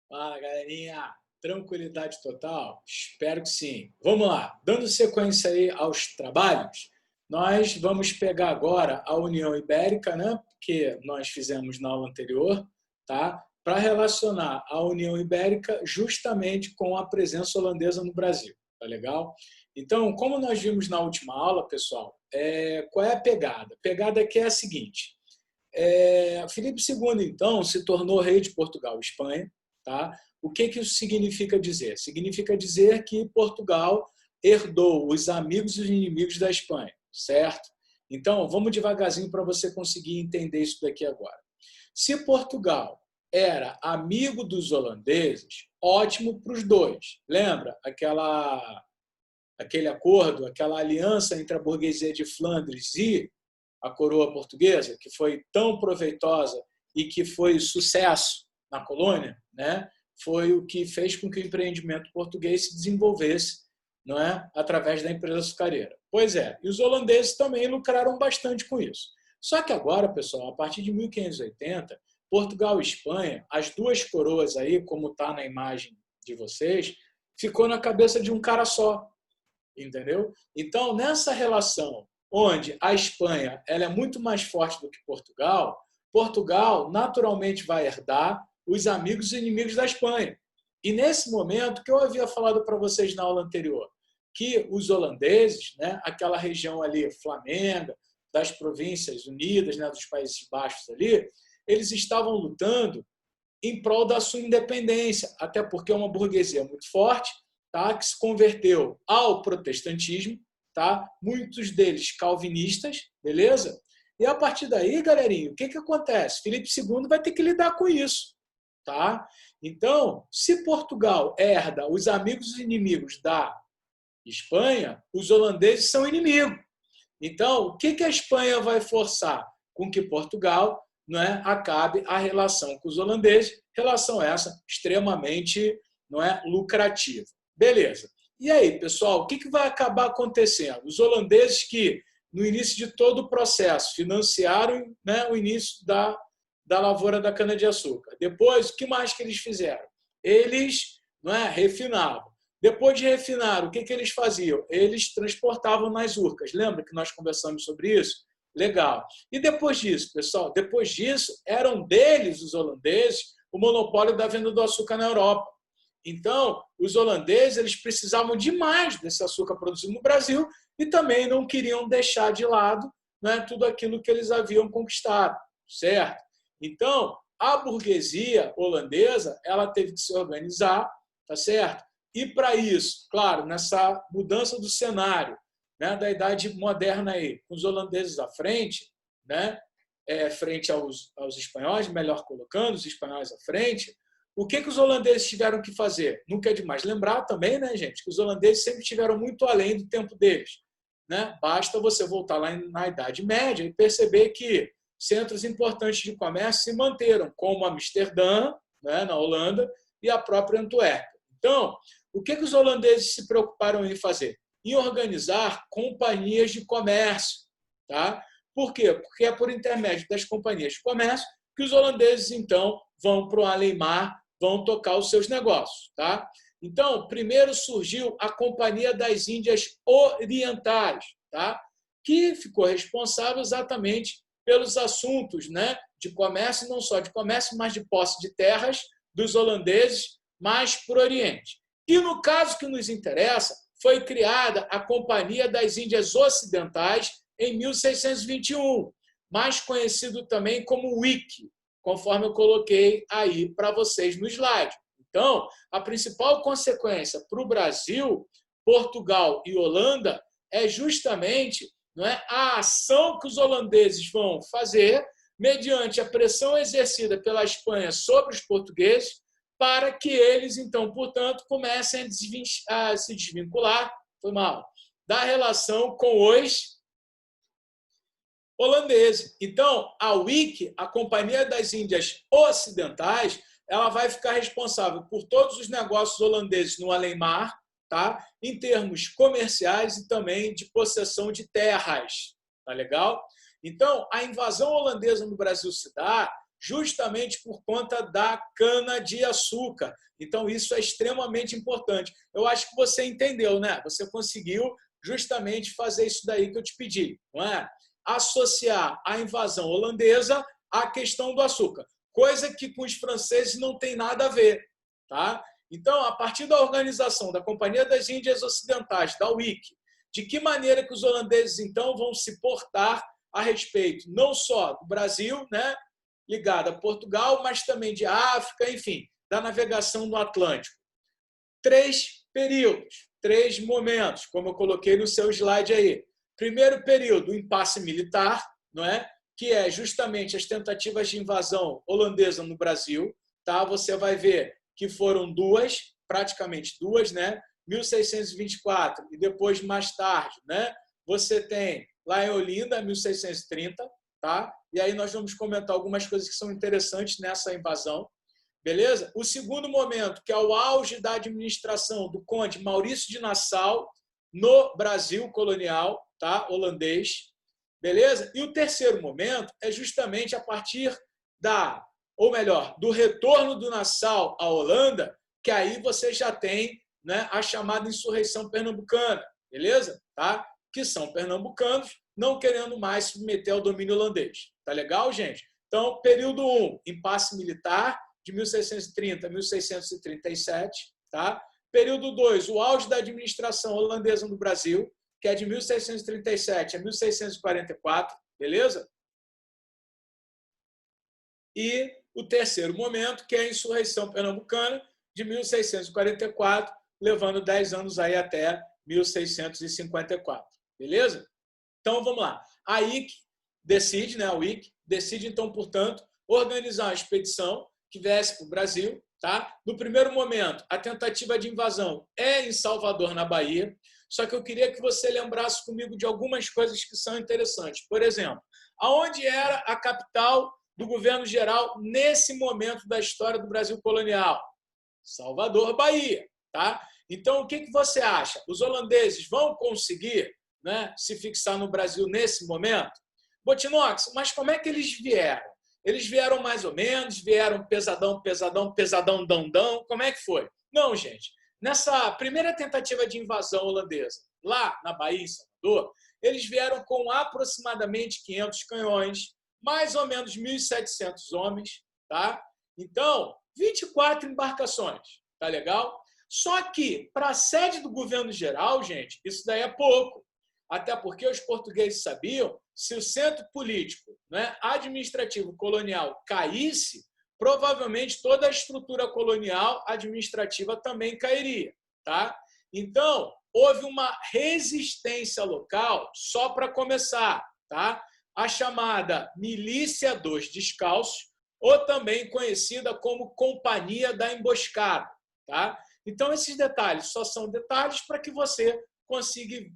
Fala, galerinha. Tranquilidade total? Espero que sim. Vamos lá. Dando sequência aí aos trabalhos, nós vamos pegar agora a União Ibérica, né, que nós fizemos na aula anterior, tá? Para relacionar a União Ibérica justamente com a presença holandesa no Brasil. Tá legal? Então, como nós vimos na última aula, pessoal, qual é a pegada? A pegada aqui é a seguinte. Filipe II, então, se tornou rei de Portugal e Espanha. Tá? O que isso significa dizer? Significa dizer que Portugal herdou os amigos e os inimigos da Espanha, certo? Então, vamos devagarzinho para você conseguir entender isso daqui agora. Se Portugal era amigo dos holandeses, ótimo para os dois. Lembra aquele acordo, aquela aliança entre a burguesia de Flandres e a coroa portuguesa, que foi tão proveitosa e que foi sucesso na colônia, né? Foi o que fez com que o empreendimento português se desenvolvesse, não é? Através da empresa açucareira. Pois é, e os holandeses também lucraram bastante com isso. Só que agora, pessoal, a partir de 1580, Portugal e Espanha, as duas coroas aí, como está na imagem de vocês, ficou na cabeça de um cara só, entendeu? Então, nessa relação onde a Espanha ela é muito mais forte do que Portugal, Portugal naturalmente vai herdar os amigos e inimigos da Espanha. E nesse momento, que eu havia falado para vocês na aula anterior, que os holandeses, né, aquela região ali, Flamenga, das Províncias Unidas, né, dos Países Baixos ali, eles estavam lutando em prol da sua independência, até porque é uma burguesia muito forte, tá, que se converteu ao protestantismo, tá, muitos deles calvinistas, beleza? E a partir daí, galerinha, o que acontece? Filipe II vai ter que lidar com isso. Tá? Então, se Portugal herda os amigos e inimigos da Espanha, os holandeses são inimigos. Então, o que a Espanha vai forçar? Com que Portugal, não é, acabe a relação com os holandeses, relação essa extremamente, não é, lucrativa. Beleza. E aí, pessoal, o que vai acabar acontecendo? Os holandeses que, no início de todo o processo, financiaram, né, o início da lavoura da cana-de-açúcar. Depois, o que mais que eles fizeram? Eles, não é, refinavam. Depois de refinar, o que eles faziam? Eles transportavam nas urcas. Lembra que nós conversamos sobre isso? Legal. E depois disso, pessoal, depois disso, eram deles, os holandeses, o monopólio da venda do açúcar na Europa. Então, os holandeses eles precisavam demais desse açúcar produzido no Brasil e também não queriam deixar de lado, né, tudo aquilo que eles haviam conquistado, certo? Então, a burguesia holandesa ela teve que se organizar, tá certo? E para isso, claro, nessa mudança do cenário, né, da Idade Moderna aí, com os holandeses à frente, né, frente aos espanhóis, melhor colocando, os espanhóis à frente, o que os holandeses tiveram que fazer? Nunca é demais lembrar também, né, gente, que os holandeses sempre estiveram muito além do tempo deles. Né? Basta você voltar lá na Idade Média e perceber que centros importantes de comércio se manteram, como Amsterdã, né, na Holanda, e a própria Antuérpia. Então, o que os holandeses se preocuparam em fazer? Em organizar companhias de comércio. Tá? Por quê? Porque é por intermédio das companhias de comércio que os holandeses, então, vão para o além-mar, vão tocar os seus negócios. Tá? Então, primeiro surgiu a Companhia das Índias Orientais, tá? Que ficou responsável exatamente pelos assuntos, né, de comércio, não só de comércio, mas de posse de terras dos holandeses mais para o Oriente. E no caso que nos interessa, foi criada a Companhia das Índias Ocidentais em 1621, mais conhecido também como WIC, conforme eu coloquei aí para vocês no slide. Então, a principal consequência para o Brasil, Portugal e Holanda é justamente, não é, a ação que os holandeses vão fazer mediante a pressão exercida pela Espanha sobre os portugueses para que eles, então, portanto, comecem a se desvincular, foi mal, da relação com os holandeses. Então, a WIC, a Companhia das Índias Ocidentais, ela vai ficar responsável por todos os negócios holandeses no além-mar, tá? Em termos comerciais e também de possessão de terras. Tá legal? Então, a invasão holandesa no Brasil se dá justamente por conta da cana-de-açúcar. Então, isso é extremamente importante. Eu acho que você entendeu, né? Você conseguiu justamente fazer isso daí que eu te pedi, não é? Associar a invasão holandesa à questão do açúcar, coisa que com os franceses não tem nada a ver, tá? Então, a partir da organização da Companhia das Índias Ocidentais, da UIC, de que maneira que os holandeses, então, vão se portar a respeito não só do Brasil, né, ligado a Portugal, mas também de África, enfim, da navegação no Atlântico. 3 períodos, 3 momentos, como eu coloquei no seu slide aí. Primeiro período, o impasse militar, não é? Que é justamente as tentativas de invasão holandesa no Brasil. Tá? Você vai ver que foram duas, praticamente duas, né? 1624 e depois, mais tarde, né? Você tem lá em Olinda, 1630, tá? E aí nós vamos comentar algumas coisas que são interessantes nessa invasão. Beleza? O segundo momento, que é o auge da administração do conde Maurício de Nassau no Brasil colonial, tá? Holandês. Beleza? E o terceiro momento é justamente a partir ou melhor, do retorno do Nassau à Holanda, que aí você já tem, né, a chamada insurreição pernambucana, beleza? Tá? Que são pernambucanos não querendo mais submeter ao domínio holandês. Tá legal, gente? Então, período 1, impasse militar, de 1630 a 1637. Tá? Período 2, o auge da administração holandesa no Brasil, que é de 1637 a 1644. Beleza? E o terceiro momento, que é a insurreição pernambucana, de 1644, levando 10 anos aí até 1654. Beleza? Então, vamos lá. A IC decide, né, a UIC decide, então, portanto, organizar uma expedição que viesse para o Brasil. Tá? No primeiro momento, a tentativa de invasão é em Salvador, na Bahia, só que eu queria que você lembrasse comigo de algumas coisas que são interessantes. Por exemplo, aonde era a capital do governo geral nesse momento da história do Brasil colonial? Salvador, Bahia. Tá? Então, o que você acha? Os holandeses vão conseguir, né, se fixar no Brasil nesse momento? Botinox, mas como é que eles vieram? Eles vieram mais ou menos, vieram pesadão, pesadão, pesadão, dão. Como é que foi? Não, gente. Nessa primeira tentativa de invasão holandesa, lá na Bahia, em Salvador, eles vieram com aproximadamente 500 canhões, mais ou menos 1.700 homens, tá? Então, 24 embarcações, tá legal? Só que, para a sede do governo geral, gente, isso daí é pouco. Até porque os portugueses sabiam, se o centro político, né, administrativo colonial caísse, provavelmente toda a estrutura colonial administrativa também cairia. Tá? Então, houve uma resistência local, só para começar, tá? A chamada Milícia dos Descalços, ou também conhecida como Companhia da Emboscada. Tá? Então, esses detalhes só são detalhes para que você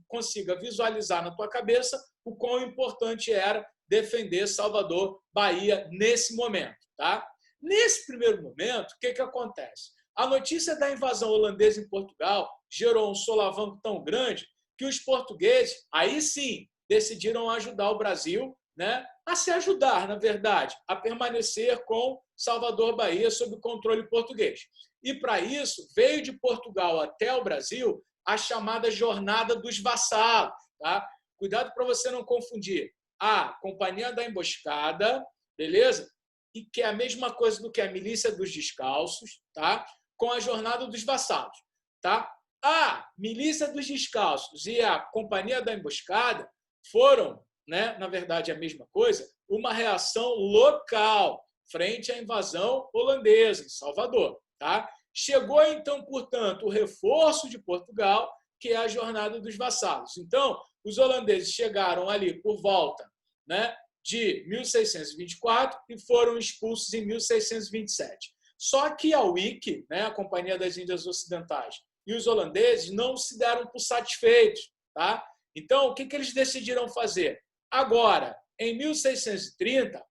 consiga visualizar na tua cabeça o quão importante era defender Salvador, Bahia, nesse momento. Tá? Nesse primeiro momento, o que acontece? A notícia da invasão holandesa em Portugal gerou um solavanco tão grande que os portugueses, aí sim, decidiram ajudar o Brasil, né, a se ajudar, na verdade, a permanecer com Salvador, Bahia, sob controle português. E, para isso, veio de Portugal até o Brasil a chamada Jornada dos Vassalos. Tá? Cuidado para você não confundir a Companhia da Emboscada, beleza? E que é a mesma coisa do que a Milícia dos Descalços, tá? Com a Jornada dos Vassalos. Tá? A Milícia dos Descalços e a Companhia da Emboscada foram, né, na verdade, a mesma coisa, uma reação local frente à invasão holandesa em Salvador. Tá? Chegou, então, portanto, o reforço de Portugal, que é a Jornada dos Vassalos. Então, os holandeses chegaram ali por volta, né, de 1624 e foram expulsos em 1627. Só que a UIC, né, a Companhia das Índias Ocidentais, e os holandeses não se deram por satisfeitos. Tá? Então, o que eles decidiram fazer? Agora, em 1630,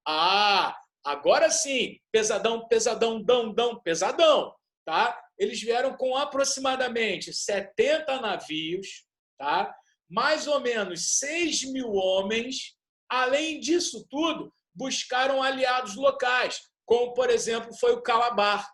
agora sim, pesadão, pesadão, dão, pesadão. Tá? Eles vieram com aproximadamente 70 navios, tá? Mais ou menos 6.000 homens. Além disso tudo, buscaram aliados locais, como, por exemplo, foi o Calabar.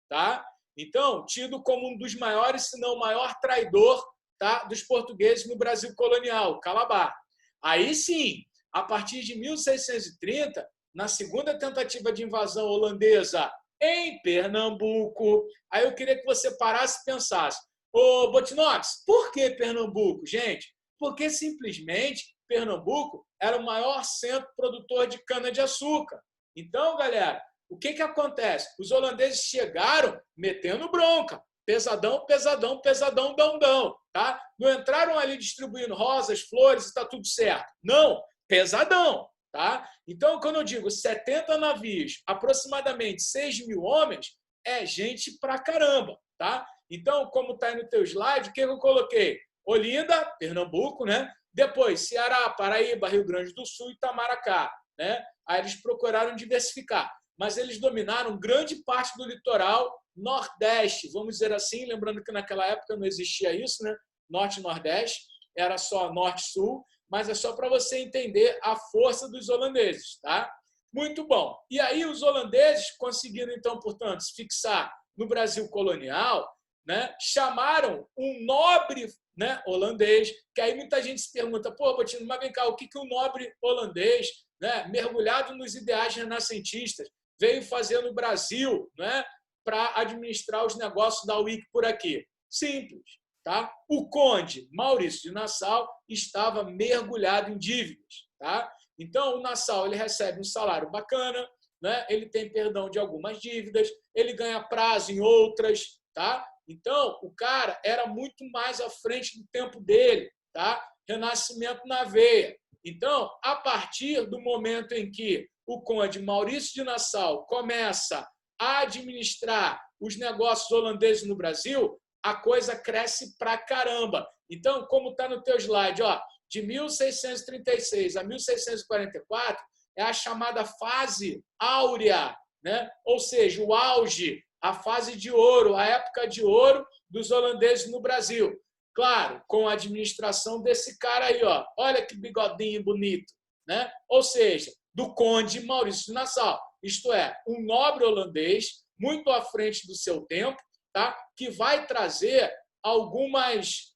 Tá? Então, tido como um dos maiores, se não o maior traidor, tá, dos portugueses no Brasil colonial, Calabar. Aí sim, a partir de 1630, na segunda tentativa de invasão holandesa em Pernambuco, aí eu queria que você parasse e pensasse: ô Botinox, por que Pernambuco, gente? Porque simplesmente Pernambuco era o maior centro produtor de cana-de-açúcar. Então, galera, o que acontece? Os holandeses chegaram metendo bronca. Pesadão, pesadão, pesadão, dão, dão. Tá? Não entraram ali distribuindo rosas, flores e está tudo certo. Não, pesadão. Tá? Então, quando eu digo 70 navios, aproximadamente 6 mil homens, é gente pra caramba. Tá? Então, como está aí no teu slide, o que eu coloquei? Olinda, Pernambuco, né? Depois, Ceará, Paraíba, Rio Grande do Sul e Itamaracá. Né? Aí eles procuraram diversificar, mas eles dominaram grande parte do litoral nordeste, vamos dizer assim, lembrando que naquela época não existia isso, né? Norte e nordeste, era só norte e sul, mas é só para você entender a força dos holandeses, tá? Muito bom. E aí os holandeses conseguiram, então, portanto, se fixar no Brasil colonial, né? Chamaram um nobre, né, holandês, que aí muita gente se pergunta, pô, Botino, mas vem cá, o que um nobre holandês, né, mergulhado nos ideais renascentistas, veio fazer no Brasil, né, para administrar os negócios da UIC por aqui? Simples. Tá? O conde Maurício de Nassau estava mergulhado em dívidas. Tá? Então, o Nassau ele recebe um salário bacana, né? Ele tem perdão de algumas dívidas, ele ganha prazo em outras. Tá? Então, o cara era muito mais à frente do tempo dele. Tá? Renascimento na veia. Então, a partir do momento em que o conde Maurício de Nassau começa a administrar os negócios holandeses no Brasil, a coisa cresce pra caramba. Então, como está no teu slide, ó, de 1636 a 1644 é a chamada fase áurea, né? Ou seja, o auge, a fase de ouro, a época de ouro dos holandeses no Brasil. Claro, com a administração desse cara aí, ó. Olha que bigodinho bonito, né? Ou seja, do conde Maurício de Nassau. Isto é, um nobre holandês muito à frente do seu tempo, tá? Que vai trazer algumas,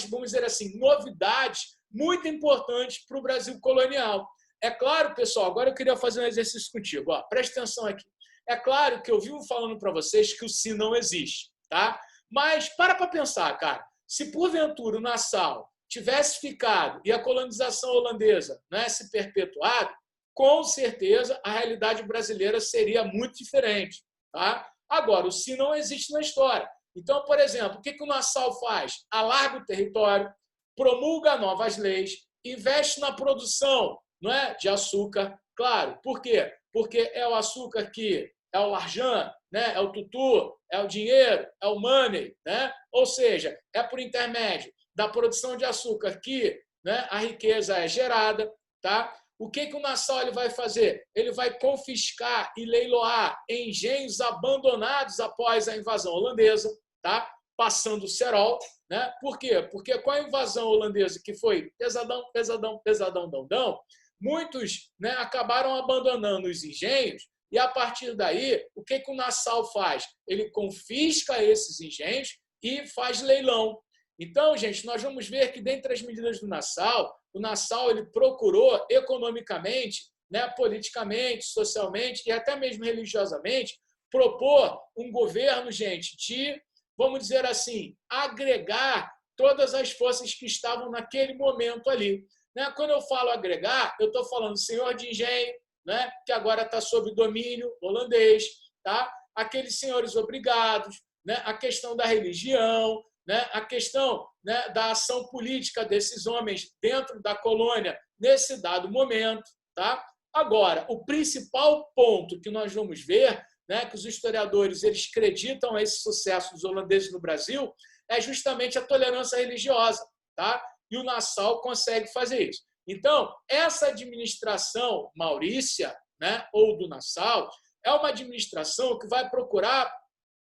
vamos dizer assim, novidades muito importantes para o Brasil colonial. É claro, pessoal, agora eu queria fazer um exercício contigo. Ó, presta atenção aqui. É claro que eu vivo falando para vocês que o sim não existe, tá? Mas para pensar, cara. Se porventura o Nassau tivesse ficado e a colonização holandesa, né, se perpetuado, com certeza a realidade brasileira seria muito diferente. Tá? Agora, o sim não existe na história. Então, por exemplo, o que o Nassau faz? Alarga o território, promulga novas leis, investe na produção, não é, de açúcar. Claro, por quê? Porque é o açúcar que é o larjan, né? É o tutu, é o dinheiro, é o money. Né? Ou seja, é por intermédio da produção de açúcar que, né, a riqueza é gerada. Tá? O que o Nassau ele vai fazer? Ele vai confiscar e leiloar engenhos abandonados após a invasão holandesa, tá? Passando o cerol. Né? Por quê? Porque com a invasão holandesa, que foi pesadão, pesadão, pesadão, dão, muitos, né, acabaram abandonando os engenhos e, a partir daí, o que o Nassau faz? Ele confisca esses engenhos e faz leilão. Então, gente, nós vamos ver que, dentre as medidas do Nassau, o Nassau ele procurou economicamente, né, politicamente, socialmente e até mesmo religiosamente propor um governo, gente, de, vamos dizer assim, agregar todas as forças que estavam naquele momento ali. Né? Quando eu falo agregar, eu estou falando senhor de engenho, né, que agora está sob domínio holandês, tá? Aqueles senhores obrigados, né, a questão da religião, né, a questão, né, da ação política desses homens dentro da colônia nesse dado momento. Tá? Agora, o principal ponto que nós vamos ver, né, que os historiadores eles acreditam a esse sucesso dos holandeses no Brasil, é justamente a tolerância religiosa. Tá? E o Nassau consegue fazer isso. Então, essa administração maurícia, né, ou do Nassau, é uma administração que vai procurar,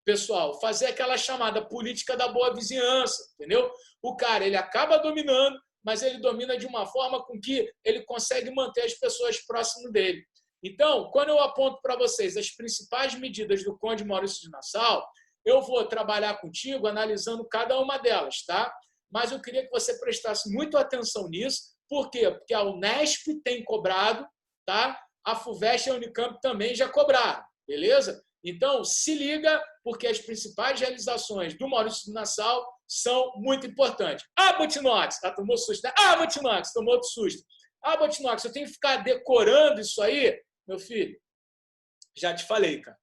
pessoal, fazer aquela chamada política da boa vizinhança, entendeu? O cara ele acaba dominando, mas ele domina de uma forma com que ele consegue manter as pessoas próximas dele. Então, quando eu aponto para vocês as principais medidas do Conde Maurício de Nassau, eu vou trabalhar contigo analisando cada uma delas, tá? Mas eu queria que você prestasse muito atenção nisso. Por quê? Porque a Unesp tem cobrado, tá? A FUVEST e a Unicamp também já cobraram, beleza? Então, se liga, porque as principais realizações do Maurício de Nassau são muito importantes. Ah, Botinox! Ah, tomou susto, né? Ah, Botinox! Tomou outro susto. Ah, Botinox, eu tenho que ficar decorando isso aí? Meu filho, já te falei, cara,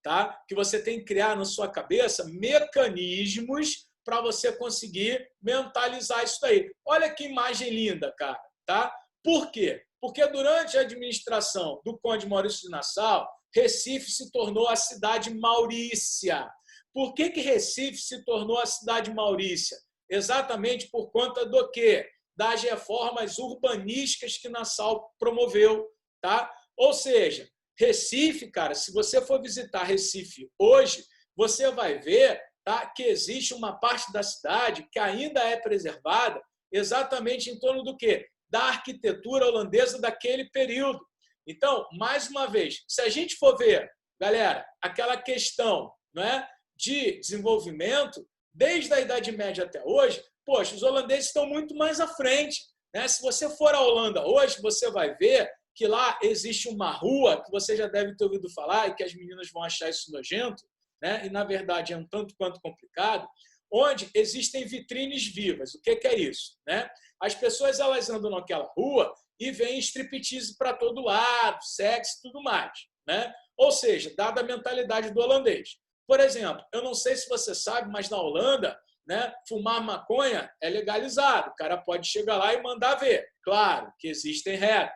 tá? Que você tem que criar na sua cabeça mecanismos para você conseguir mentalizar isso daí. Olha que imagem linda, cara, tá? Por quê? Porque durante a administração do Conde Maurício de Nassau, Recife se tornou a cidade Maurícia. Por que Recife se tornou a cidade Maurícia? Exatamente por conta do quê? Das reformas urbanísticas que Nassau promoveu, tá? Ou seja, Recife, cara, se você for visitar Recife hoje, você vai ver, tá, que existe uma parte da cidade que ainda é preservada exatamente em torno do quê? Da arquitetura holandesa daquele período. Então, mais uma vez, se a gente for ver, galera, aquela questão, não é, de desenvolvimento, desde a Idade Média até hoje, poxa, os holandeses estão muito mais à frente, né? Se você for à Holanda hoje, você vai ver que lá existe uma rua, que você já deve ter ouvido falar, e que as meninas vão achar isso nojento, né? E, na verdade, é um tanto quanto complicado, onde existem vitrines vivas. O que é isso? Né? As pessoas elas andam naquela rua e veem striptease para todo lado, sexo e tudo mais. Né? Ou seja, dada a mentalidade do holandês. Por exemplo, eu não sei se você sabe, mas na Holanda, né, fumar maconha é legalizado. O cara pode chegar lá e mandar ver. Claro que existem regras.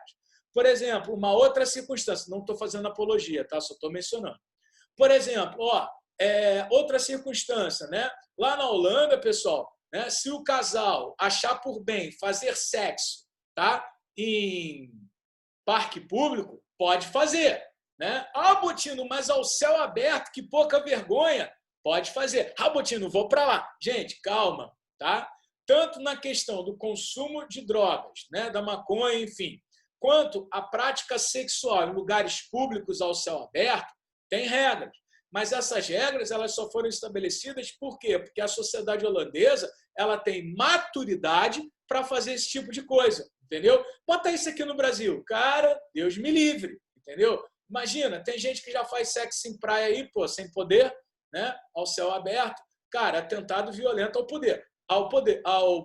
Por exemplo, uma outra circunstância, não estou fazendo apologia, tá? Só estou mencionando. Por exemplo, outra circunstância, né? Lá na Holanda, pessoal, né, se o casal achar por bem fazer sexo, tá, em parque público, pode fazer. Né? Ah, Botino, mas ao céu aberto, que pouca vergonha. Pode fazer. Ah, Botino, vou para lá. Gente, calma, tá? Tanto na questão do consumo de drogas, né, da maconha, enfim, quanto a prática sexual em lugares públicos ao céu aberto, tem regras. Mas essas regras elas só foram estabelecidas por quê? Porque a sociedade holandesa ela tem maturidade para fazer esse tipo de coisa, entendeu? Bota isso aqui no Brasil. Cara, Deus me livre, entendeu? Imagina, tem gente que já faz sexo em praia aí, pô, sem poder, né? Ao céu aberto. Cara, atentado violento ao poder. Ao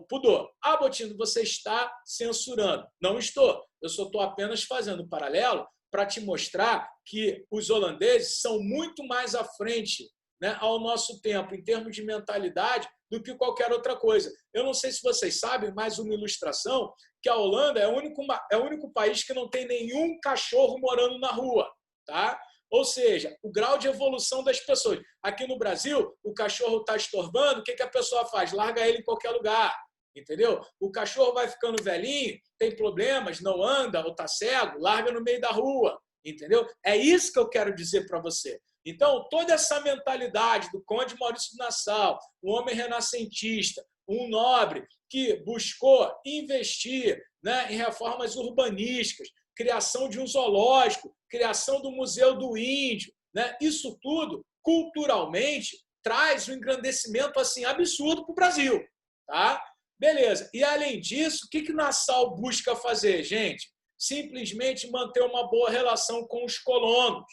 pudor. Ah, Botino, você está censurando. Não estou. Eu só estou apenas fazendo um paralelo para te mostrar que os holandeses são muito mais à frente, né, ao nosso tempo, em termos de mentalidade, do que qualquer outra coisa. Eu não sei se vocês sabem, mais uma ilustração, que a Holanda é o único país que não tem nenhum cachorro morando na rua. Tá? Ou seja, o grau de evolução das pessoas. Aqui no Brasil, o cachorro está estorvando, o que a pessoa faz? Larga ele em qualquer lugar. Entendeu? O cachorro vai ficando velhinho, tem problemas, não anda ou está cego, larga no meio da rua. Entendeu? É isso que eu quero dizer para você. Então, toda essa mentalidade do Conde Maurício de Nassau, um homem renascentista, um nobre que buscou investir, né, em reformas urbanísticas, criação de um zoológico, criação do Museu do Índio, né? Isso tudo, culturalmente, traz um engrandecimento assim, absurdo para o Brasil. Tá? Beleza. E, além disso, o que Nassau busca fazer, gente? Simplesmente manter uma boa relação com os colonos.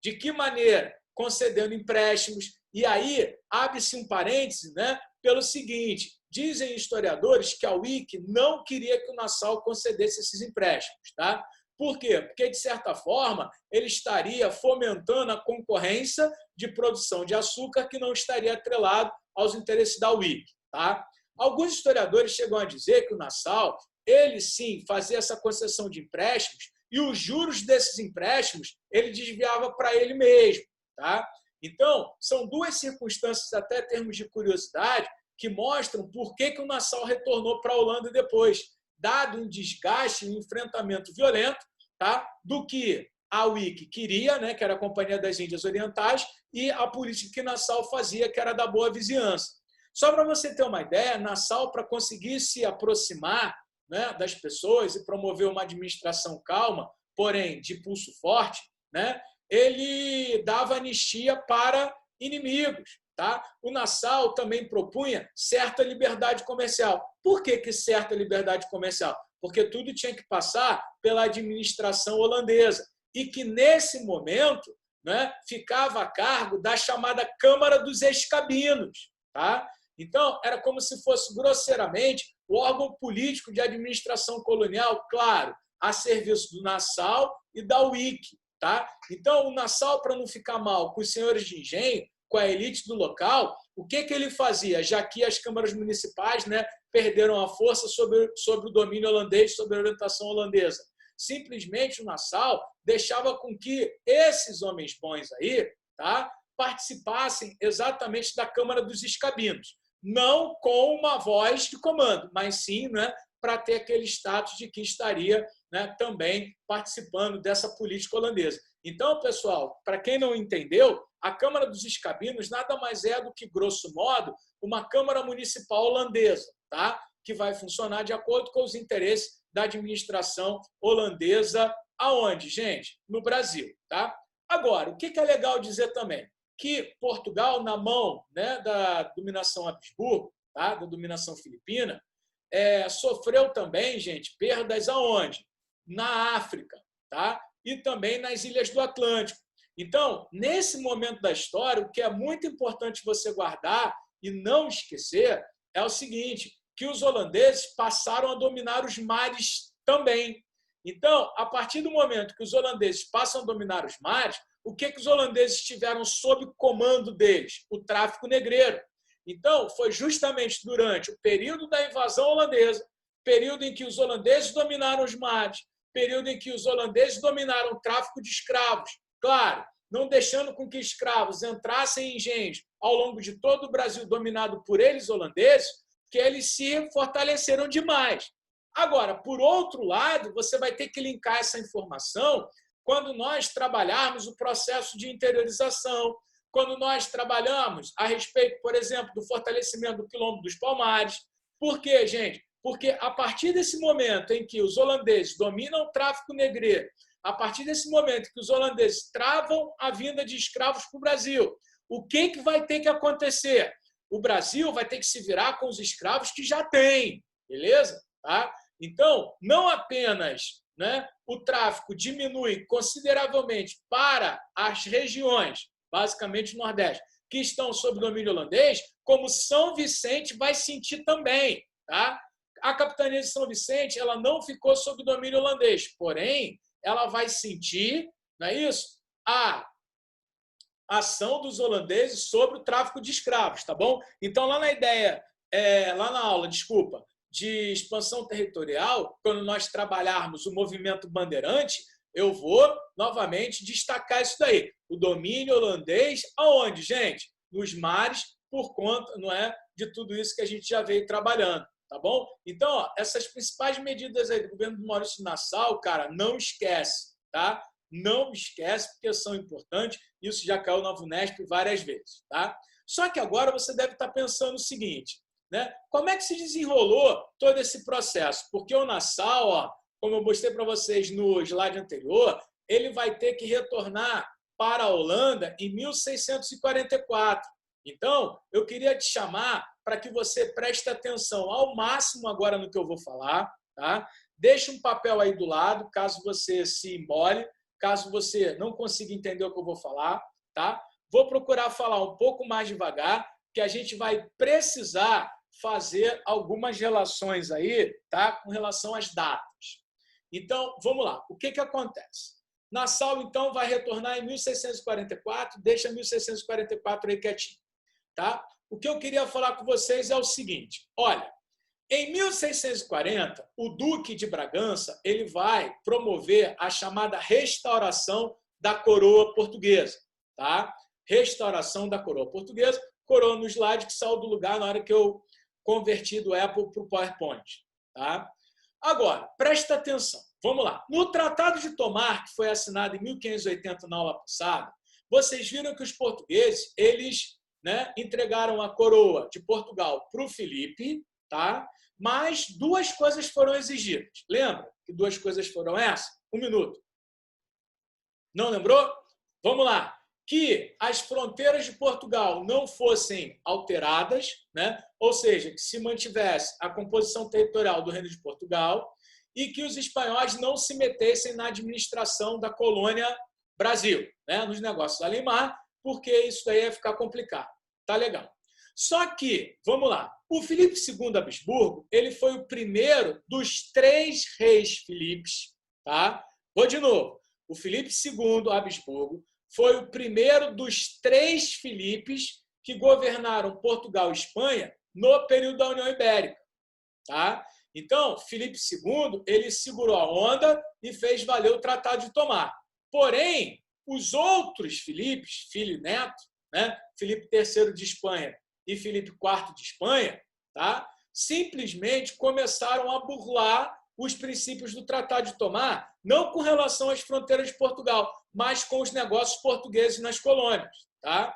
De que maneira? Concedendo empréstimos. E aí, abre-se um parêntese, né, pelo seguinte, dizem historiadores que a UIC não queria que o Nassau concedesse esses empréstimos. Tá? Por quê? Porque, de certa forma, ele estaria fomentando a concorrência de produção de açúcar que não estaria atrelado aos interesses da UIC. Tá? Alguns historiadores chegam a dizer que o Nassau, ele sim, fazia essa concessão de empréstimos e os juros desses empréstimos ele desviava para ele mesmo. Tá? Então, são duas circunstâncias, até em termos de curiosidade, que mostram por que o Nassau retornou para a Holanda depois, dado um desgaste, um enfrentamento violento, tá, do que a UIC queria, né, que era a Companhia das Índias Orientais, e a política que Nassau fazia, que era da boa vizinhança. Só para você ter uma ideia, Nassau, para conseguir se aproximar né, das pessoas e promover uma administração calma, porém de pulso forte, né, ele dava anistia para inimigos. Tá? O Nassau também propunha certa liberdade comercial. Por que certa liberdade comercial? Porque tudo tinha que passar pela administração holandesa e que, nesse momento, né, ficava a cargo da chamada Câmara dos Escabinos. Tá? Então, era como se fosse, grosseiramente, o órgão político de administração colonial, claro, a serviço do Nassau e da UIC. Tá? Então, o Nassau, para não ficar mal com os senhores de engenho, com a elite do local, o que ele fazia? Já que as câmaras municipais, né, perderam a força sobre o domínio holandês, sobre a orientação holandesa. Simplesmente o Nassau deixava com que esses homens bons aí, tá, participassem exatamente da Câmara dos Escabinos. Não com uma voz de comando, mas sim, né, para ter aquele status de que estaria, né, também participando dessa política holandesa. Então, pessoal, para quem não entendeu, a Câmara dos Escabinos nada mais é do que, grosso modo, uma Câmara Municipal holandesa, tá? Que vai funcionar de acordo com os interesses da administração holandesa. Aonde, gente? No Brasil. Tá? Agora, o que é legal dizer também? Que Portugal, na mão, né, da dominação Habsburgo, tá? Da dominação filipina, sofreu também, gente, perdas aonde? Na África, tá? E também nas ilhas do Atlântico. Então, nesse momento da história, o que é muito importante você guardar e não esquecer é o seguinte, que os holandeses passaram a dominar os mares também. Então, a partir do momento que os holandeses passam a dominar os mares, o que os holandeses tiveram sob comando deles? O tráfico negreiro. Então, foi justamente durante o período da invasão holandesa, período em que os holandeses dominaram os mares, período em que os holandeses dominaram o tráfico de escravos, claro, não deixando com que escravos entrassem em engenhos ao longo de todo o Brasil dominado por eles, holandeses, que eles se fortaleceram demais. Agora, por outro lado, você vai ter que linkar essa informação quando nós trabalharmos o processo de interiorização, quando nós trabalhamos a respeito, por exemplo, do fortalecimento do Quilombo dos Palmares. Por quê, gente? Porque a partir desse momento em que os holandeses dominam o tráfico negreiro, a partir desse momento que os holandeses travam a vinda de escravos para o Brasil, o que vai ter que acontecer? O Brasil vai ter que se virar com os escravos que já tem, beleza? Tá? Então, não apenas, né, o tráfico diminui consideravelmente para as regiões, basicamente o Nordeste, que estão sob domínio holandês, como São Vicente vai sentir também. Tá? A capitania de São Vicente ela não ficou sob domínio holandês, porém, ela vai sentir, não é isso? A ação dos holandeses sobre o tráfico de escravos, tá bom? Então, lá na aula, de expansão territorial, quando nós trabalharmos o movimento bandeirante, eu vou, novamente, destacar isso daí. O domínio holandês, aonde, gente? Nos mares, por conta, não é, de tudo isso que a gente já veio trabalhando, tá bom? Então, ó, essas principais medidas aí do governo do Maurício Nassau, cara, não esquece, tá? Não esquece, porque são importantes. Isso já caiu na VUNESP várias vezes, tá? Só que agora você deve estar pensando o seguinte, né? Como é que se desenrolou todo esse processo? Porque o Nassau, ó, como eu mostrei para vocês no slide anterior, ele vai ter que retornar para a Holanda em 1644. Então, eu queria te chamar para que você preste atenção ao máximo agora no que eu vou falar, tá? Deixe um papel aí do lado, caso você se embole, caso você não consiga entender o que eu vou falar, tá? Vou procurar falar um pouco mais devagar, que a gente vai precisar fazer algumas relações aí, tá? Com relação às datas. Então, vamos lá. O que acontece? Nassau, então, vai retornar em 1644, deixa 1644 aí quietinho, tá? O que eu queria falar com vocês é o seguinte, olha, em 1640, o Duque de Bragança ele vai promover a chamada restauração da coroa portuguesa, tá? Restauração da coroa portuguesa, coroa no slide que saiu do lugar na hora que eu converti do Apple para o PowerPoint, tá? Agora, presta atenção, vamos lá. No Tratado de Tomar, que foi assinado em 1580 na aula passada, vocês viram que os portugueses eles, né, entregaram a coroa de Portugal para o Filipe, tá? Mas duas coisas foram exigidas. Lembra que duas coisas foram essas? 1 minuto. Não lembrou? Vamos lá. Que as fronteiras de Portugal não fossem alteradas, né? Ou seja, que se mantivesse a composição territorial do Reino de Portugal e que os espanhóis não se metessem na administração da colônia Brasil, né? Nos negócios além-mar, porque isso daí ia ficar complicado. Tá legal. Só que, vamos lá, o Filipe II Habsburgo, ele foi o primeiro dos 3 reis Filipes, tá? Vou de novo. O Filipe II Habsburgo foi o primeiro dos 3 Filipes que governaram Portugal e Espanha no período da União Ibérica, tá? Então, Filipe II, ele segurou a onda e fez valer o Tratado de Tomar. Porém, os outros Filipes, filho e neto, né? Filipe III de Espanha e Filipe IV de Espanha, tá? Simplesmente começaram a burlar os princípios do Tratado de Tomar, não com relação às fronteiras de Portugal, mas com os negócios portugueses nas colônias. Tá?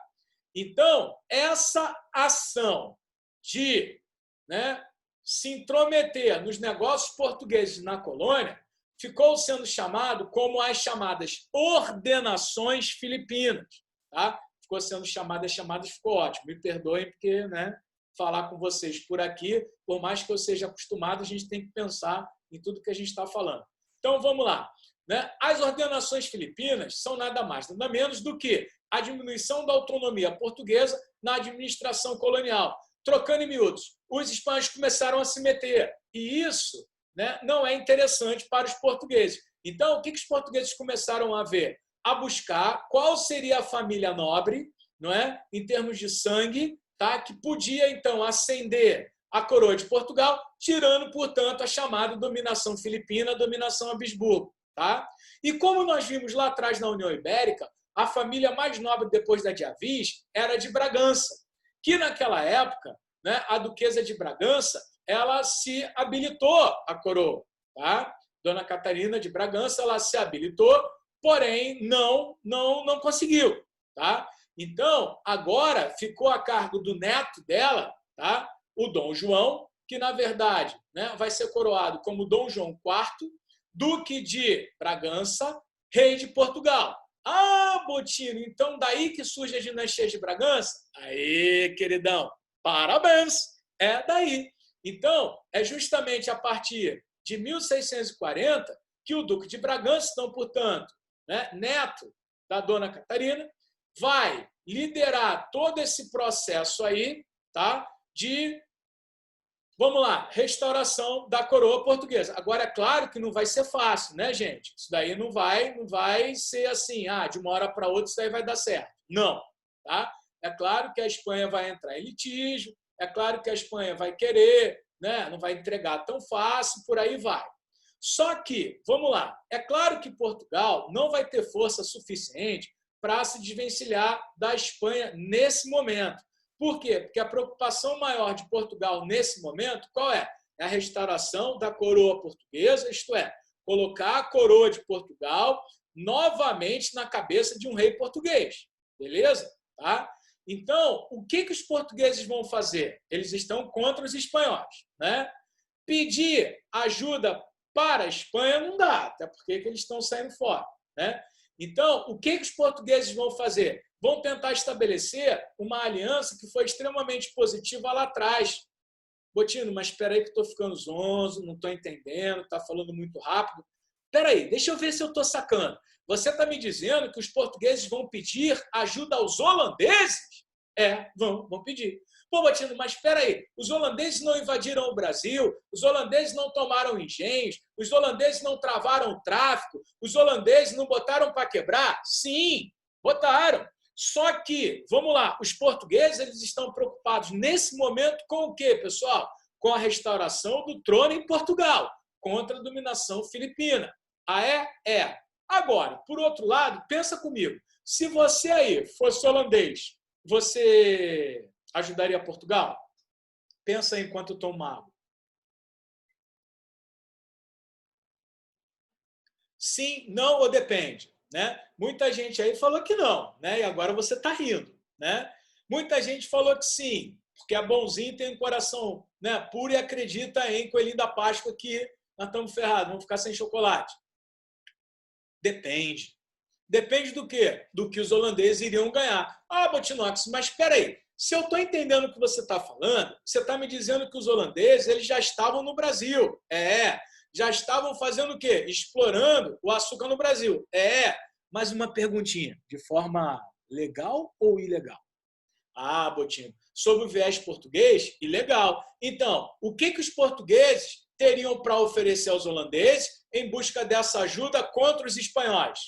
Então, essa ação de, né, se intrometer nos negócios portugueses na colônia ficou sendo chamado como as chamadas ordenações filipinas. Tá? Ficou sendo chamadas, ficou ótimo. Me perdoem, porque, né, falar com vocês por aqui, por mais que eu seja acostumado, a gente tem que pensar em tudo que a gente está falando. Então, vamos lá. Né? As ordenações filipinas são nada mais, nada menos do que a diminuição da autonomia portuguesa na administração colonial. Trocando em miúdos, os espanhóis começaram a se meter. E isso, né, não é interessante para os portugueses. Então, o que os portugueses começaram a ver? A buscar qual seria a família nobre, não é? Em termos de sangue, tá? Que podia, então, ascender a coroa de Portugal, tirando, portanto, a chamada dominação filipina, a dominação Habsburgo. Tá? E como nós vimos lá atrás na União Ibérica, a família mais nobre depois da de Avis era de Bragança, que naquela época, né, a duquesa de Bragança, ela se habilitou à coroa. Tá? Dona Catarina de Bragança, ela se habilitou, porém não conseguiu. Tá? Então, agora ficou a cargo do neto dela, tá? O Dom João, que, na verdade, né, vai ser coroado como Dom João IV, Duque de Bragança, rei de Portugal. Ah, Botino, então daí que surge a dinastia de Bragança? Aí, queridão, parabéns, é daí. Então, é justamente a partir de 1640 que o Duque de Bragança, então, portanto, né, neto da Dona Catarina, vai liderar todo esse processo aí, tá, de, vamos lá, restauração da coroa portuguesa. Agora, é claro que não vai ser fácil, né, gente? Isso daí não vai ser assim, de uma hora para outra isso daí vai dar certo. Não, tá? É claro que a Espanha vai entrar em litígio, é claro que a Espanha vai querer, né, não vai entregar tão fácil, por aí vai. Só que, vamos lá, é claro que Portugal não vai ter força suficiente para se desvencilhar da Espanha nesse momento. Por quê? Porque a preocupação maior de Portugal nesse momento, qual é? É a restauração da coroa portuguesa, isto é, colocar a coroa de Portugal novamente na cabeça de um rei português. Beleza? Tá? Então, o que os portugueses vão fazer? Eles estão contra os espanhóis. Né? Pedir ajuda para a Espanha não dá, até porque eles estão saindo fora. Né? Então, o que os portugueses vão fazer? Vão tentar estabelecer uma aliança que foi extremamente positiva lá atrás. Botino, mas espera aí que estou ficando zonzo, não estou entendendo, está falando muito rápido. Espera aí, deixa eu ver se eu estou sacando. Você está me dizendo que os portugueses vão pedir ajuda aos holandeses? Vão pedir. Pô, Botino, mas espera aí, os holandeses não invadiram o Brasil, os holandeses não tomaram engenhos, os holandeses não travaram o tráfico, os holandeses não botaram para quebrar? Sim, botaram. Só que, vamos lá, os portugueses eles estão preocupados nesse momento com o quê, pessoal? Com a restauração do trono em Portugal, contra a dominação filipina. É. Agora, por outro lado, pensa comigo, se você aí fosse holandês, você ajudaria Portugal? Pensa aí enquanto eu tomo água. Sim, não ou depende? Né? Muita gente aí falou que não, né? E agora você está rindo. Né? Muita gente falou que sim, porque é bonzinho e tem um coração né, pura e acredita em coelhinho da Páscoa que nós estamos ferrados, vamos ficar sem chocolate? Depende. Depende do quê? Do que os holandeses iriam ganhar. Ah, Botinox, mas espera aí. Se eu estou entendendo o que você está falando, você está me dizendo que os holandeses eles já estavam no Brasil. Já estavam fazendo o quê? Explorando o açúcar no Brasil. Mas uma perguntinha, de forma legal ou ilegal? Ah, Botinho, sob o viés português, ilegal. Então, o que os portugueses teriam para oferecer aos holandeses em busca dessa ajuda contra os espanhóis?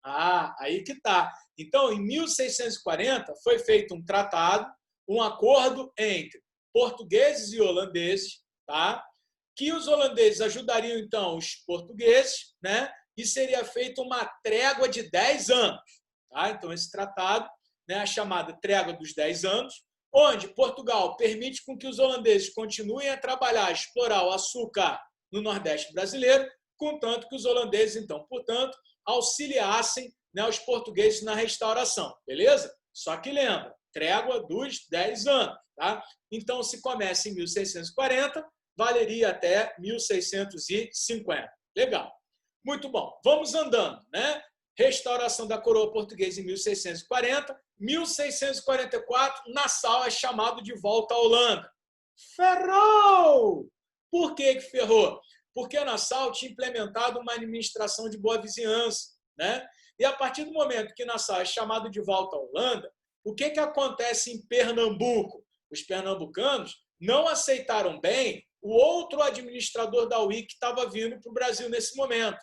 Ah, aí que está. Então, em 1640, foi feito um tratado, um acordo entre portugueses e holandeses, tá? Que os holandeses ajudariam, então, os portugueses, né? E seria feita uma trégua de 10 anos. Tá? Então, esse tratado, né, a chamada Trégua dos 10 anos, onde Portugal permite com que os holandeses continuem a trabalhar, a explorar o açúcar no Nordeste brasileiro, contanto que os holandeses, então, portanto, auxiliassem, né, os portugueses na restauração, beleza? Só que lembra, trégua dos 10 anos. Tá? Então, se começa em 1640, valeria até 1650. Legal. Muito bom. Vamos andando, né? Restauração da coroa portuguesa em 1640. 1644, Nassau é chamado de volta à Holanda. Ferrou! Por que ferrou? Porque Nassau tinha implementado uma administração de boa vizinhança, né? E a partir do momento que Nassau é chamado de volta à Holanda, o que acontece em Pernambuco? Os pernambucanos não aceitaram bem o outro administrador da UIC que estava vindo para o Brasil nesse momento.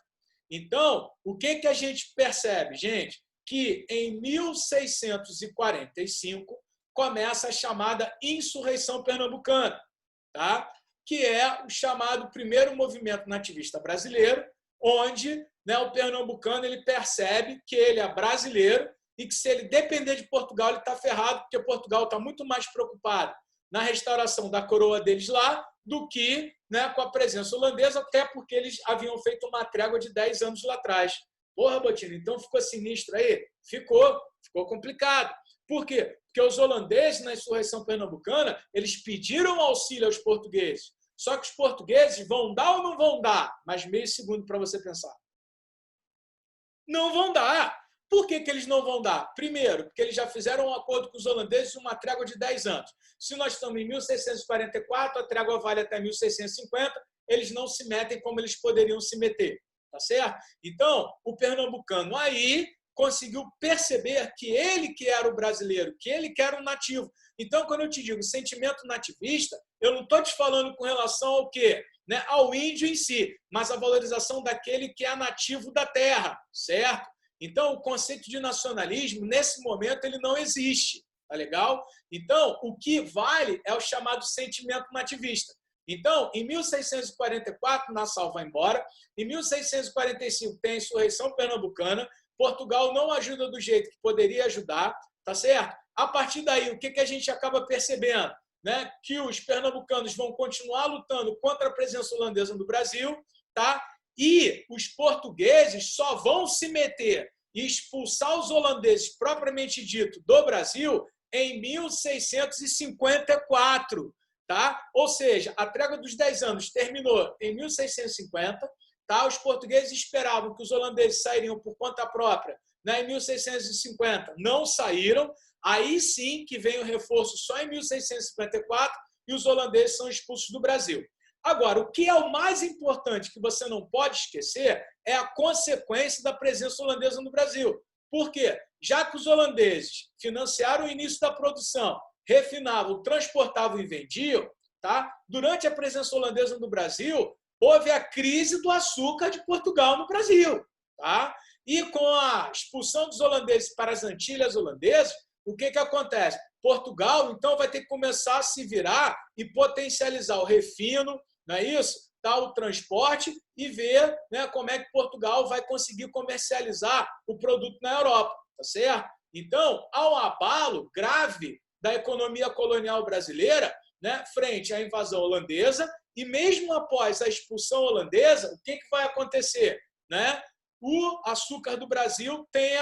Então, o que a gente percebe, gente? Que em 1645 começa a chamada Insurreição Pernambucana, tá? Que é o chamado primeiro movimento nativista brasileiro, onde, né, o pernambucano ele percebe que ele é brasileiro e que se ele depender de Portugal, ele está ferrado, porque Portugal está muito mais preocupado na restauração da coroa deles lá do que, né, com a presença holandesa, até porque eles haviam feito uma trégua de 10 anos lá atrás. Porra, Botina, então ficou sinistro aí? Ficou complicado. Por quê? Porque os holandeses, na insurreição pernambucana, eles pediram auxílio aos portugueses. Só que os portugueses vão dar ou não vão dar? Mais meio segundo para você pensar. Não vão dar. Por que eles não vão dar? Primeiro, porque eles já fizeram um acordo com os holandeses, uma trégua de 10 anos. Se nós estamos em 1644, a trégua vale até 1650, eles não se metem como eles poderiam se meter. Tá certo? Então, o pernambucano aí conseguiu perceber que ele que era o brasileiro, que ele que era o nativo. Então, quando eu te digo sentimento nativista, eu não estou te falando com relação ao quê? Né? Ao índio em si, mas a valorização daquele que é nativo da terra, certo? Então, o conceito de nacionalismo, nesse momento, ele não existe, tá legal? Então, o que vale é o chamado sentimento nativista. Então, em 1644, Nassau vai embora. Em 1645, tem a insurreição pernambucana. Portugal não ajuda do jeito que poderia ajudar, tá certo? A partir daí, o que a gente acaba percebendo? Né? Que os pernambucanos vão continuar lutando contra a presença holandesa no Brasil, tá? E os portugueses só vão se meter e expulsar os holandeses, propriamente dito, do Brasil em 1654. Tá? Ou seja, a trégua dos 10 anos terminou em 1650. Tá? Os portugueses esperavam que os holandeses sairiam por conta própria, né? Em 1650. Não saíram. Aí sim que vem o reforço só em 1654 e os holandeses são expulsos do Brasil. Agora, o que é o mais importante que você não pode esquecer é a consequência da presença holandesa no Brasil. Por quê? Já que os holandeses financiaram o início da produção, refinavam, transportavam e vendiam, tá? Durante a presença holandesa no Brasil, houve a crise do açúcar de Portugal no Brasil. Tá? E com a expulsão dos holandeses para as Antilhas holandesas, o que acontece? Portugal, então, vai ter que começar a se virar e potencializar o refino, não é isso? Tá, o transporte e ver, né, como é que Portugal vai conseguir comercializar o produto na Europa. Tá certo? Então, há um abalo grave da economia colonial brasileira, né, frente à invasão holandesa, e mesmo após a expulsão holandesa, o que vai acontecer? Né? O açúcar do Brasil tem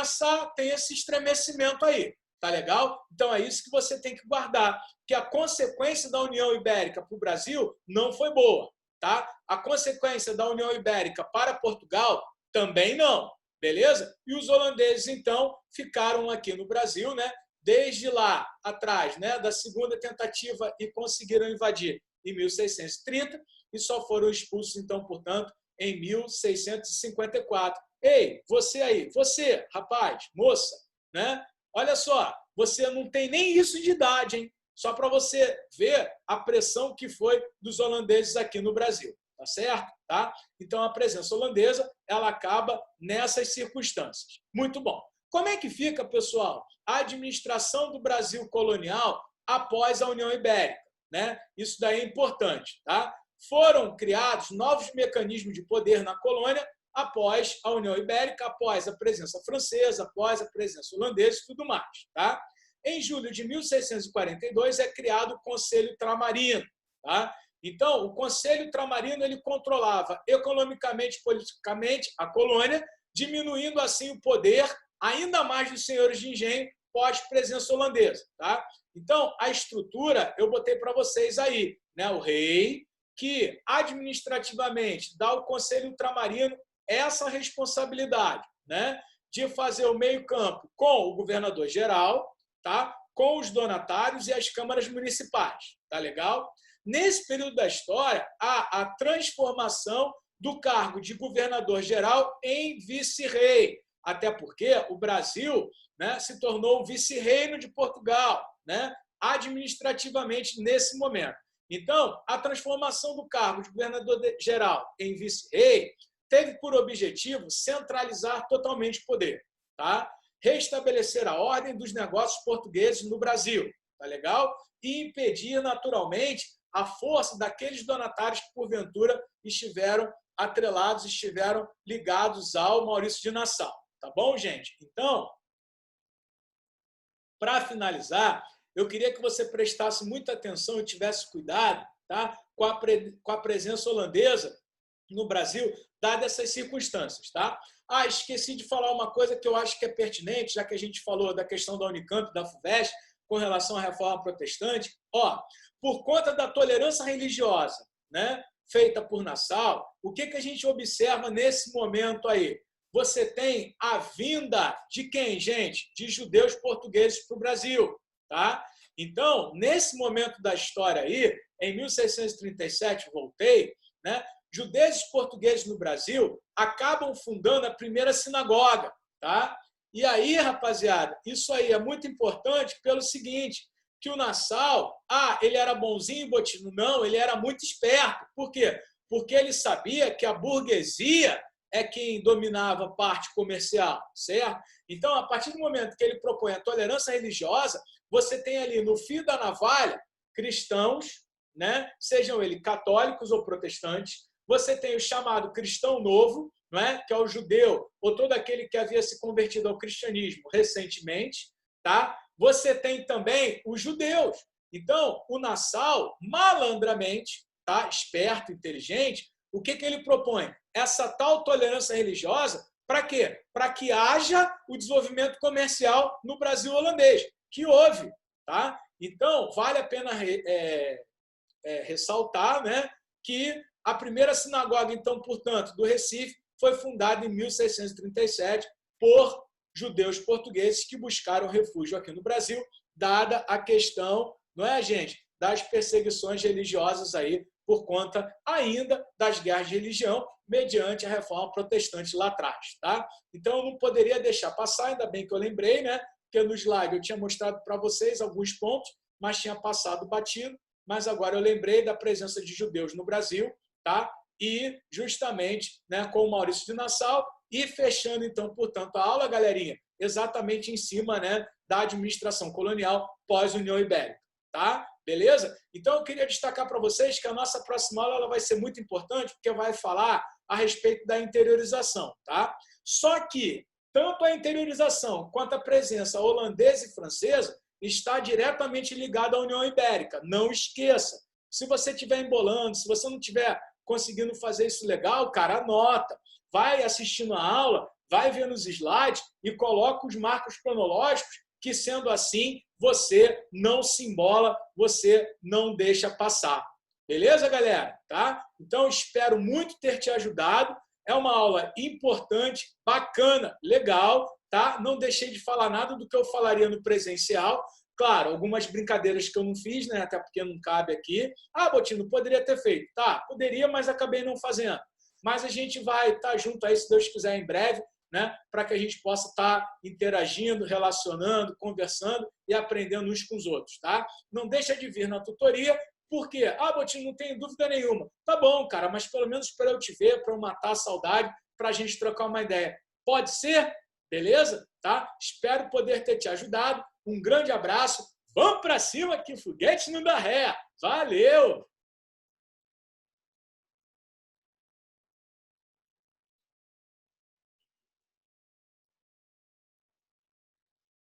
esse estremecimento aí. Tá legal? Então é isso que você tem que guardar, que a consequência da União Ibérica para o Brasil não foi boa, tá? A consequência da União Ibérica para Portugal também não, beleza? E os holandeses então ficaram aqui no Brasil, né? Desde lá atrás, né, da segunda tentativa e conseguiram invadir em 1630 e só foram expulsos então, portanto, em 1654. Ei, você aí, você, rapaz, moça, né? Olha só, você não tem nem isso de idade, hein? Só para você ver a pressão que foi dos holandeses aqui no Brasil, tá certo? Tá? Então a presença holandesa, ela acaba nessas circunstâncias. Muito bom. Como é que fica, pessoal, a administração do Brasil colonial após a União Ibérica, né? Isso daí é importante, tá? Foram criados novos mecanismos de poder na colônia após a União Ibérica, após a presença francesa, após a presença holandesa e tudo mais. Tá? Em julho de 1642 é criado o Conselho Ultramarino. Tá? Então, o Conselho Ultramarino ele controlava economicamente e politicamente a colônia, diminuindo assim o poder ainda mais dos senhores de engenho pós-presença holandesa. Tá? Então, a estrutura eu botei para vocês aí. Né? O rei, que administrativamente dá ao Conselho Ultramarino essa responsabilidade, né, de fazer o meio-campo com o governador-geral, tá, com os donatários e as câmaras municipais. Tá legal? Nesse período da história, há a transformação do cargo de governador-geral em vice-rei, até porque o Brasil, né, se tornou o vice-reino de Portugal, né, administrativamente nesse momento. Então, a transformação do cargo de governador-geral em vice-rei teve por objetivo centralizar totalmente o poder, tá? Restabelecer a ordem dos negócios portugueses no Brasil, tá legal? E impedir, naturalmente, a força daqueles donatários que, porventura, estiveram atrelados, estiveram ligados ao Maurício de Nassau. Tá bom, gente? Então, para finalizar, eu queria que você prestasse muita atenção e tivesse cuidado, tá, com a presença holandesa no Brasil, dadas essas circunstâncias. Tá? Ah, esqueci de falar uma coisa que eu acho que é pertinente, já que a gente falou da questão da Unicamp, da FUVEST, com relação à reforma protestante. Ó, por conta da tolerância religiosa, né, feita por Nassau, o que a gente observa nesse momento aí? Você tem a vinda de quem, gente? De judeus portugueses para o Brasil. Tá? Então, nesse momento da história aí, em 1637, voltei, né, judeus portugueses no Brasil acabam fundando a primeira sinagoga. Tá? E aí, rapaziada, isso aí é muito importante pelo seguinte, que o Nassau, ele era bonzinho e botino. Não, ele era muito esperto. Por quê? Porque ele sabia que a burguesia é quem dominava a parte comercial, certo? Então, a partir do momento que ele propõe a tolerância religiosa, você tem ali no fio da navalha cristãos, né? Sejam eles católicos ou protestantes. Você tem o chamado cristão novo, não é? Que é o judeu ou todo aquele que havia se convertido ao cristianismo recentemente. Tá? Você tem também os judeus. Então, o Nassau, malandramente, tá? Esperto, inteligente, o que ele propõe? Essa tal tolerância religiosa, para quê? Para que haja o desenvolvimento comercial no Brasil holandês, que houve. Tá? Então, vale a pena ressaltar, né, que a primeira sinagoga, então, portanto, do Recife, foi fundada em 1637 por judeus portugueses que buscaram refúgio aqui no Brasil, dada a questão, não é, gente, das perseguições religiosas aí, por conta ainda das guerras de religião, mediante a reforma protestante lá atrás. Tá? Então, eu não poderia deixar passar, ainda bem que eu lembrei, né? Porque no slide eu tinha mostrado para vocês alguns pontos, mas tinha passado batido, mas agora eu lembrei da presença de judeus no Brasil, tá? E justamente, né, com o Maurício de Nassau, e fechando, então, portanto, a aula, galerinha, exatamente em cima, né, da administração colonial pós-União Ibérica. Tá? Beleza? Então, eu queria destacar para vocês que a nossa próxima aula ela vai ser muito importante, porque vai falar a respeito da interiorização. Tá? Só que, tanto a interiorização quanto a presença holandesa e francesa está diretamente ligada à União Ibérica. Não esqueça. Se você estiver embolando, se você não estiver conseguindo fazer isso legal, cara, anota. Vai assistindo a aula, vai vendo os slides e coloca os marcos cronológicos que, sendo assim, você não se embola, você não deixa passar. Beleza, galera? Tá? Então, espero muito ter te ajudado. É uma aula importante, bacana, legal, tá? Não deixei de falar nada do que eu falaria no presencial. Claro, algumas brincadeiras que eu não fiz, né? Até porque não cabe aqui. Ah, Botino, poderia ter feito. Tá, poderia, mas acabei não fazendo. Mas a gente vai estar junto aí, se Deus quiser, em breve, né? Para que a gente possa estar interagindo, relacionando, conversando e aprendendo uns com os outros, tá? Não deixa de vir na tutoria. Por quê? Ah, Botino, não tenho dúvida nenhuma. Tá bom, cara, mas pelo menos para eu te ver, para eu matar a saudade, para a gente trocar uma ideia. Pode ser? Beleza? Tá? Espero poder ter te ajudado. Um grande abraço. Vamos para cima que o foguete não dá ré. Valeu!